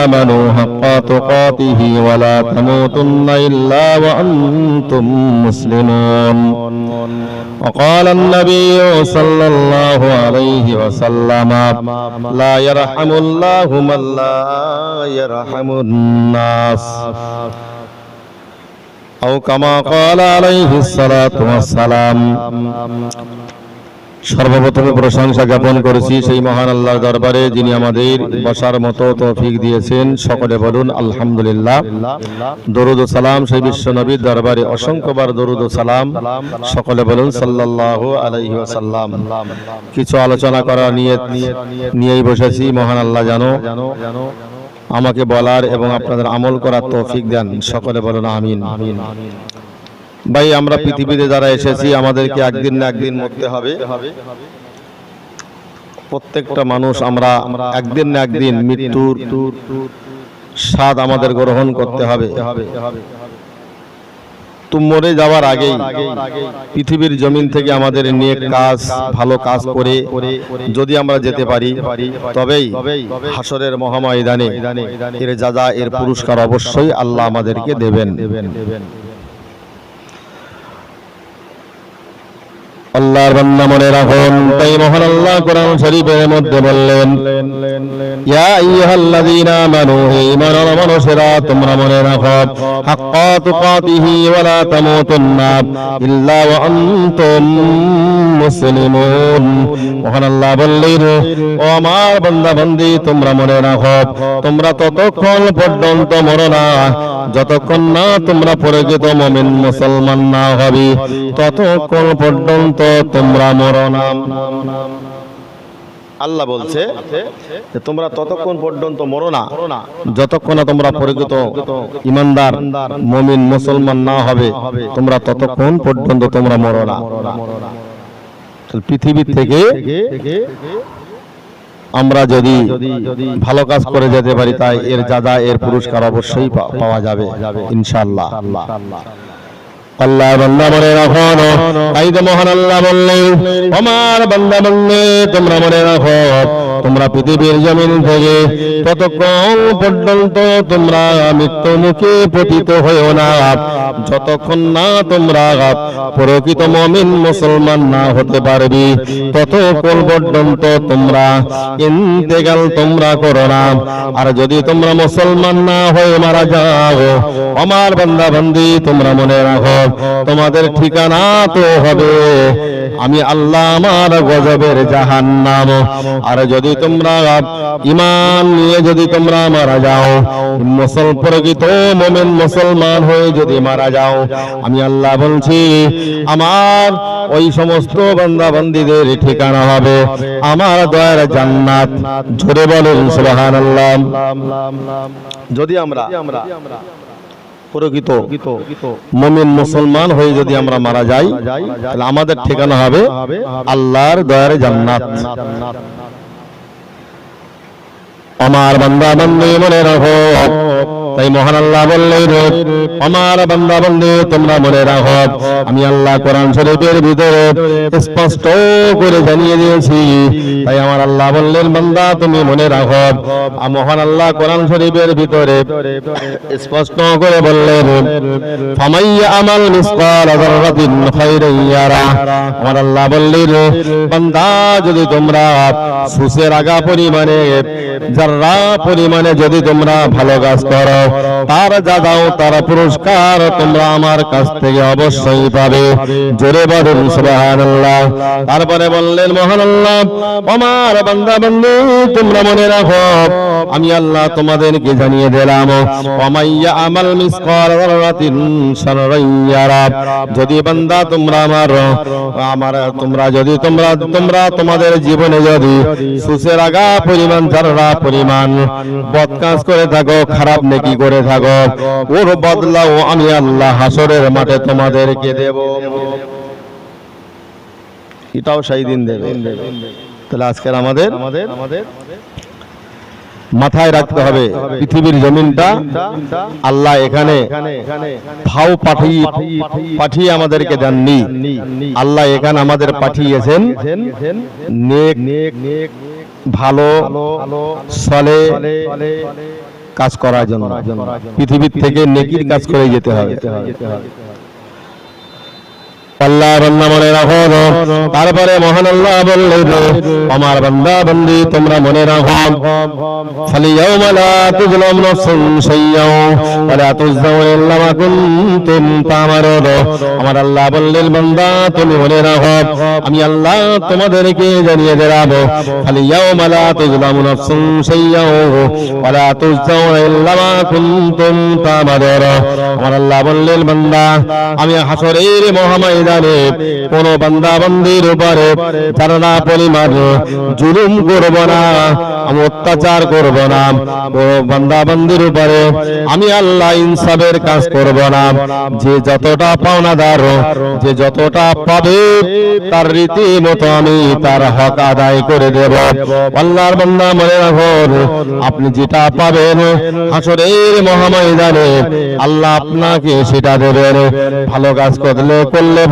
آمنوا حق تقاته ولا تموتن إلا وأنتم مسلمون وقال النبي صلى الله عليه وسلم لا يرحم الله من لا يرحم الناس أو كما قال عليه الصلاة والسلام সর্বপ্রথমে প্রশংসা জ্ঞাপন করেছি সেই মহান আল্লাহর দরবারে যিনি আমাদের বসার মতো তৌফিক দিয়েছেন। সকলে বলুন আলহামদুলিল্লাহ। দরুদ ও সালাম সেই বিশ্ব নবীর দরবারে অসংখ্যবার দরুদ ও সালাম। সকলে বলুন সাল্লাল্লাহু আলাইহি ওয়াসাল্লাম। কিছু আলোচনা করার নিয়েই বসেছি। মহান আল্লাহ জানো আমাকে বলার এবং আপনাদের আমল করার তৌফিক দেন। সকলে বলুন আমিন। ভাই, আমরা পৃথিবীতে যারা এসেছি আমাদেরকে একদিন না একদিন মরতে হবে। প্রত্যেকটা মানুষ আমরা একদিন না একদিন মৃত্যুর স্বাদ আমাদের গ্রহণ করতে হবে। মরে যাওয়ার আগেই পৃথিবীর জমিন থেকে আমাদের নেক কাজ, ভালো কাজ করে যদি আমরা যেতে পারি তবেই হাসরের মহাময়দানে এর যাজা, এর পুরস্কার অবশ্যই আল্লাহ আমাদেরকে দেবেন। আল্লাহর বান্দা মনে রাখুন, তাই মহান আল্লাহ কোরআন শরীফের মধ্যে বললেন, ইয়া আইয়ুহাল্লাযীনা আমানু, হে ঈমানওয়ালা মানুষেরা তোমরা মনে রাখো, হাক্কা তুকাতিহি ওয়া লা তামুতুন্না ইল্লা ওয়া আনতুম মুসলিমুন। মহান আল্লাহ বললেন, ও আমার বান্দা বান্দি তোমরা মনে রাখো, তোমরা ততক্ষণ পর্যন্ত মরো না যতক্ষণ না তোমরা প্রকৃত মুমিন মুসলমান না হবে, ততক্ষণ পর্যন্ত তোমরা মরো না। আল্লাহ বলছে যে তোমরা ততক্ষণ পর্যন্ত মরো না যতক্ষণ না তোমরা প্রকৃত ইমানদার মুমিন মুসলমান না হবে, তোমরা ততক্ষণ পর্যন্ত তোমরা মরো না। পৃথিবী থেকে আমরা যদি ভালো কাজ করে যেতে পারি তাই এর যাজা, এর পুরস্কার অবশ্যই পাওয়া যাবে ইনশাআল্লাহ। আল্লাহর বান্দা মনে রাখো, তাই তো মহান আল্লাহ বললেন, আমার বান্দা বান্দে তোমরা মনে রাখো, তোমরা পৃথিবীর জমিন থেকে ততক্ষণ পর্যন্ত তোমরা মৃত্যু মুখে পতিত হয়েও না যতক্ষণ না তোমরা প্রকৃত মুমিন মুসলমান না হতে পারবি, ততক্ষণ পর্যন্ত তোমরা ইন্তেকাল তোমরা করো না। আর যদি তোমরা মুসলমান না হয়ে মারা যাও, আমার বান্দা বান্দি তোমরা মনে রাখো, তোমাদের ঠিকানা তো হবে আমি আল্লাহ আমার গজবের জাহান্নাম। আর যদি তোমরা ঈমান নিয়ে যদি তোমরা মারা যাও, প্রকৃত মুমিন মুসলমান হয়ে যদি মারা যাও, আমি আল্লাহ বলছি আমার ওই সমস্ত বান্দা বান্দীদের ঠিকানা হবে আমার দয়ার জান্নাত। জোরে বলেন সুবহানাল্লাহ। যদি আমরা প্রকৃত মুমিন মুসলমান হয়ে যদি আমরা মারা যাই, তাহলে আমাদের ঠিকানা হবে আল্লাহর দয়ার জান্নাত। আমার বান্দা বান্দী মনে রাখো, তাই মহান আল্লাহ বললেন, আমার বান্দা বান্দী তোমরা মনে রাখো, আমি আল্লাহ কোরআন শরীফের ভিতরে স্পষ্ট করে জানিয়ে দিয়েছি। তাই আমার আল্লাহ বললেন, বান্দা তুমি মনে রাখো, মহান আল্লাহ কোরআন শরীফের ভিতরে স্পষ্ট করে বললেন, ফামাইয়া আমাল মিসকাল যাররাতিন খায়রান ইয়ারা। আমার আল্লাহ বললেন, বান্দা যদি তোমরা সূচের আগা পরিমাণে, যারা পরিমাণে যদি তোমরা ভালো কাজ করো, তার যা দাও তার পুরস্কার তোমরা আমার কাছ থেকে অবশ্যই পাবে। জোরে বলুন সুবহানাল্লাহ। তারপরে বললেন মহান আল্লাহ, আমার বান্দা বান্দী তোমরা মনে রাখো, আমি আল্লাহ তোমাদেরকে জানিয়ে দিলাম, ওয়ামাইয়া আমাল মিসকাল যাররাতিন শাররান ইয়ারা। যদি বান্দা তোমরা তোমরা যদি তোমরা তোমাদের জীবনে যদি সূচের আগা পরিমাণ, যারা পরিমাণ বদ কাজ করে থাকো, খারাপ নেকি করে থাকো, ওর বদলাও আমি আল্লাহ হাসরের মাঠে তোমাদেরকে দেব। এটাও সেই দিন দেবে। তাহলে আজকের আমাদের মাথায় রাখতে হবে, পৃথিবীর জমিনটা আল্লাহ এখানে ফাও পাঠিয়ে আমাদেরকে দেননি। আল্লাহ এখানে আমাদের পাঠিয়েছেন নেক ভালো সলে কাজ করার জন্য, পৃথিবীর থেকে নেকির কাজ করে যেতে হবে। আল্লাহ বান্দা মনে রাখো। তারপরে মহান আল্লাহ বললেন, আমার বান্দা বান্দি তোমরা মনে রাখো, ফালিয়াউমা লা তুযলামু নাফসুন শাইয়্যাও ওয়া লা তুজজাউনা ইল্লা মা কুনতুম তা'মালুন। আমার আল্লাহ বললেন, বান্দা তুমি মনে রাখো, আমি আল্লাহ তোমাদেরকে জানিয়ে দিলাম, ফালিয়াউমা লা তুযলামু নাফসুন শাইয়্যাও ওয়া লা তুজজাউনা ইল্লা মা কুনতুম তা'মালুন। আমার আল্লাহ বললেন, বান্দা আমি হাসরের মহাময়দানে কোন বান্দা বান্দির উপরে যারা পরিমাণ জুলুম করব না, আমি অত্যাচার করব না, ও বান্দা বান্দির উপরে আমি আল্লাহ ইনসাফের কাজ করব না। যে যতটা পাওনাদার, যে যতটা পাবে তার রীতিমতো আমি তার হক আদায় করে দেব। আল্লাহর বান্দা মনে রাখুন, আপনি যেটা পাবেন হাসরের মহাময়দানে আল্লাহ আপনাকে সেটা দেবেন। ভালো কাজ করলে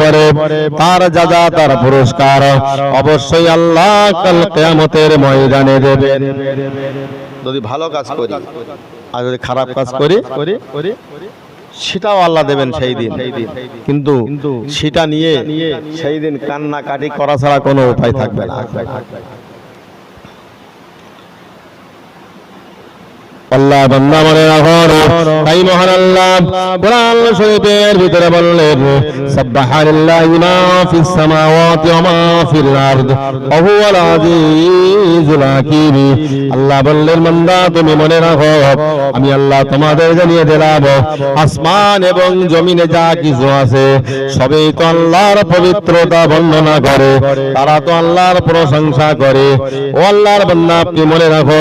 পরে তার যা তার পুরস্কার অবশ্যই আল্লাহ কাল কিয়ামতের ময়দানে দেবেন। যদি ভালো কাজ করি আর যদি খারাপ কাজ করি সেটাও আল্লাহ দেবেন সেই দিন, কিন্তু সেটা নিয়ে সেই দিন কান্নাকাটি করা ছাড়া কোনো উপায় থাকবে না। আল্লাহ বান্দা মনে রাখো, তাই মহান আল্লাহ কোরআন শরীফের ভিতরে বললেন, সাবহানাল্লাহি মা ফিস সামাওয়াতি ওয়া মা ফিল আরদ ওয়া হুয়াল আজিজুল হাকীম। আল্লাহ বললেন, বান্দা তুমি মনে রাখো, আমি আল্লাহ তোমাদের জানিয়ে দিলাম, আসমান এবং জমিনে যা কিছু আছে সবই তো আল্লাহর পবিত্রতা বর্ণনা করে, তারা তো আল্লাহর প্রশংসা করে। ও আল্লাহর বান্দা আপনি মনে রাখো,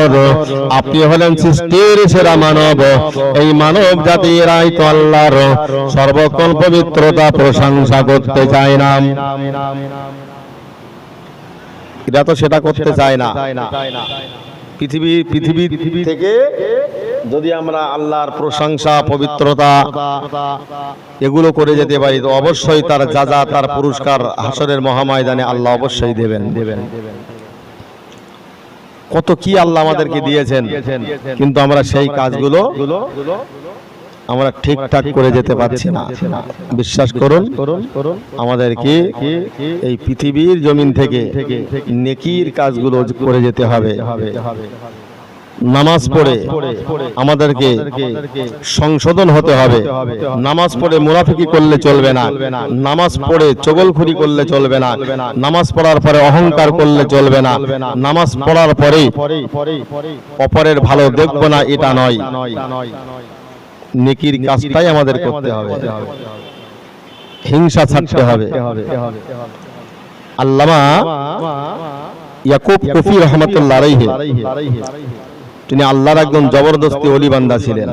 আপনি হলেন সৃষ্টির সেরা মানব, এই মানব জাতিরাই তো আল্লাহর সর্বক্ষণ পবিত্রতা প্রশংসা করতে চায় না, এরা তো সেটা করতে চায় না। পৃথিবী থেকে যদি আমরা আল্লাহর প্রশংসা পবিত্রতা এগুলো করে যেতে পারি, তো অবশ্যই তার যা তার পুরস্কার হাসরের মহাময়দানে আল্লাহ অবশ্যই দেবেন। কত কি আল্লাহ আমাদেরকে দিয়েছেন, কিন্তু আমরা সেই কাজগুলো আমরা ঠিকঠাক করে যেতে পারছি না। বিশ্বাস করুন, আমাদেরকে এই পৃথিবীর জমিন থেকে নেকির কাজগুলো করে যেতে হবে। নামাজ পড়ে আমাদেরকে সংশোধন হতে হবে। নামাজ পড়ে মুনাফিকি করলে চলবে না, নামাজ পড়ে চগলখুরি করলে চলবে না, নামাজ পড়ার পরে অহংকার করলে চলবে না, নামাজ পড়ার পরে অপরের ভালো দেখব না এটা নয়, নেকির কাজটাই আমাদের করতে হবে, হিংসা ছাড়তে হবে। আল্লামা ইয়াকুব কফি রাহমাতুল্লাহ আলাইহি তিনি আল্লাহর একজন জবরদস্তি ওলি বান্দা ছিলেন।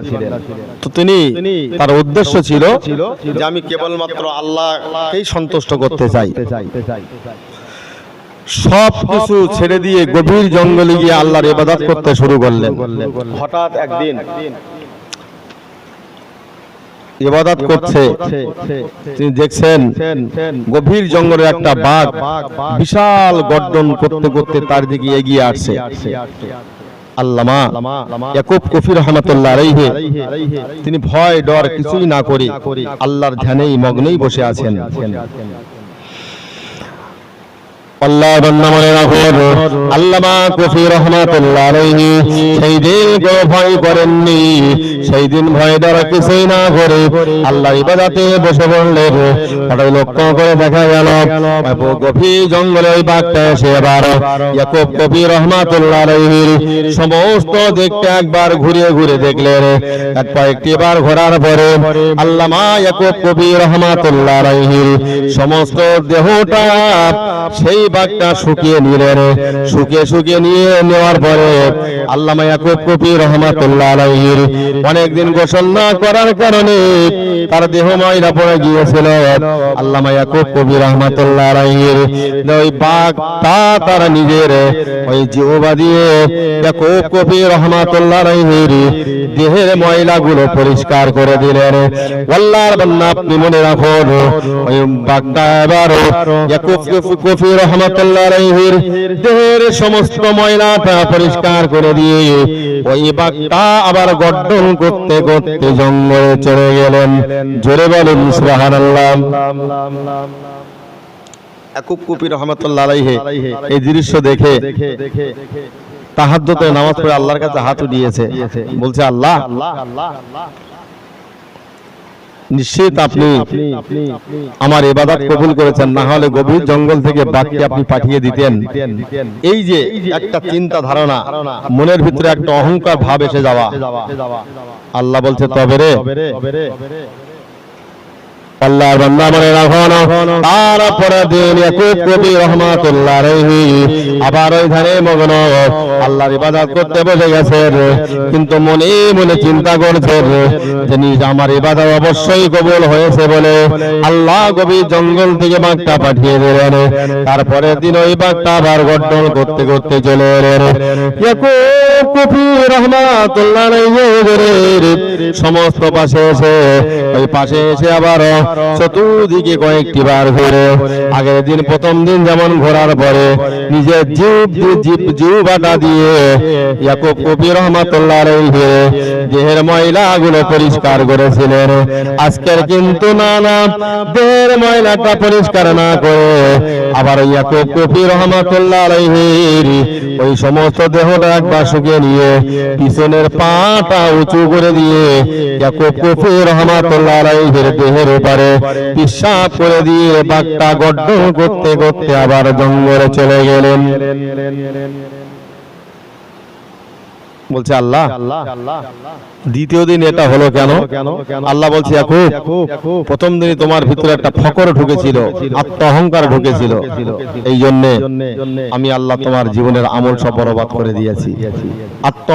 তো তিনি তার উদ্দেশ্য ছিল যে আমি কেবলমাত্র আল্লাহকেই সন্তুষ্ট করতে চাই। সব কিছু ছেড়ে দিয়ে গভীর জঙ্গলে গিয়ে আল্লাহর ইবাদত করতে শুরু করলেন। হঠাৎ একদিন ইবাদত করছে, তিনি দেখছেন গভীর জঙ্গলে একটা বাঘ বিশাল গর্জন করতে করতে তার দিকে এগিয়ে আসছে। আল্লামা ইয়াকুব কফি রাহমাতুল্লাহ আলাইহি তিনি ভয় ডর কিছুই না করে আল্লাহর ধ্যানেই মগ্নই বসে আছেন। আল্লাহ বান্দা মনে রাখো, আল্লামা কফি রাহমাতুল্লাহ আলাইহি সেই দিন কোনো ভয় করেননি, সেই দিন ভয় ডর কিছুই না করে আল্লাহর ইবাদতে বসে পড়লেন। হঠাৎ লক্ষ্য করে দেখা গেল গভীর জঙ্গলে ওই বাঘটা এসে এবার ইয়াকুব কফি রাহমাতুল্লাহ আলাইহির সমস্ত দিকটা একবার ঘুরিয়ে ঘুরে দেখলেন। কয়েকটি বার ঘোরার পরে আল্লামা ইয়াকুব কফি রাহমাতুল্লাহ আলাইহির সমস্ত দেহটা সেই বাঘটা শুকিয়ে নিলেন। শুকিয়ে নিয়ে নেওয়ার পরে আল্লামা ইয়াকুব কফি রাহমাতুল্লাহ আলাইহির অনেকদিন গোসল না করার কারণে তার দেহ ময়লা পড়ে গিয়েছিল। আল্লামা ইয়াকুব কফি রাহমাতুল্লাহ আলাইহির ওই বাঘটা তার নিজের ওই জিহ্বা দিয়ে ইয়াকুব কফি রাহমাতুল্লাহ আলাইহির দেহের ময়লাগুলো পরিষ্কার করে দিলেন। আল্লাহর বান্দা আপনি মনে রাখুন, ওই বাঘটা এবার ইয়াকুব কফি রহমাতুল্লাহ আলাইহির দেহের সমস্ত ময়লাটা পরিষ্কার করে দিয়ে ওই বাঘটা আবার গর্জন করতে করতে জঙ্গলে চলে গেলেন। জোরে বলেন সুবহানাল্লাহ। ইয়াকুব কবি রহমাতুল্লাহ আলাইহি এই দৃশ্য দেখে তাহাজ্জুদে নামাজ পড়ে আল্লাহর কাছে হাত উঠিয়েছে, বলছে আল্লাহ নিশ্চিত আপনি আমার ইবাদত কবুল করেছেন, না হলে গভীর জঙ্গল থেকে বাঘকে আপনি পাঠিয়ে দিতেন। এই যে একটা চিন্তা ধারণা মনের ভিতরে একটা অহংকার ভাব এসে যাওয়া, আল্লাহ বলছে তবে রে আল্লাহর বান্দা মনে রাখো না। তারপরে দিন ইয়াকুব কবি রহমাতুল্লাহ আলাইহি আবার ওই ধারে মগ্ন আল্লাহর ইবাদত করতে বসে গেছেন, কিন্তু মনে মনে চিন্তা করছেন যে আমার ইবাদত অবশ্যই কবুল হয়েছে বলে আল্লাহ গভীর জঙ্গল থেকে বাঘটা পাঠিয়ে দিলেন। তারপরে দিন ওই বাঘটা আবার গর্জন করতে করতে চলে এলেন। ইয়াকুব কবি রহমাতুল্লাহ আলাইহি সমস্ত পাশে এসে ওই পাশে এসে আবার চতুর্দিকে কয়েকটি বার ঘুরে আগের দিন প্রথম দিন যেমন ঘোরার পরে নিজের জিহ্বাটা দিয়ে ইয়াকুব কবি রহমাতুল্লাহ আলাইহি দেহের ময়লাগুলো পরিষ্কার করেছিলেন, আজকের কিন্তু না দেহের ময়লাটা পরিষ্কার না করে আবার ইয়াকুব কবি রহমাতুল্লাহ আলাইহি ওই সমস্ত দেহটা একবার শুকিয়ে নিয়ে পিছনের পাটা উঁচু করে দিয়ে ইয়াকুব কবি রহমাতুল্লাহ আলাইহির দেহের উপরে পিশাব করে দিয়ে বাঘটা গর্জন করতে করতে আবার জঙ্গলে চলে গেলেন। বলছে আল্লাহ দ্বিতীয় দিন এটা হলো কেন? আল্লাহ বলছে ইয়াকুব প্রথম দিনই তোমার ভিতরে একটা ফকর ঢুকেছিল, আত্ম অহংকার ঢুকেছিল, এই জন্য আমি আল্লাহ তোমার জীবনের আমল সব বরবাদ করে দিয়েছি। আত্ম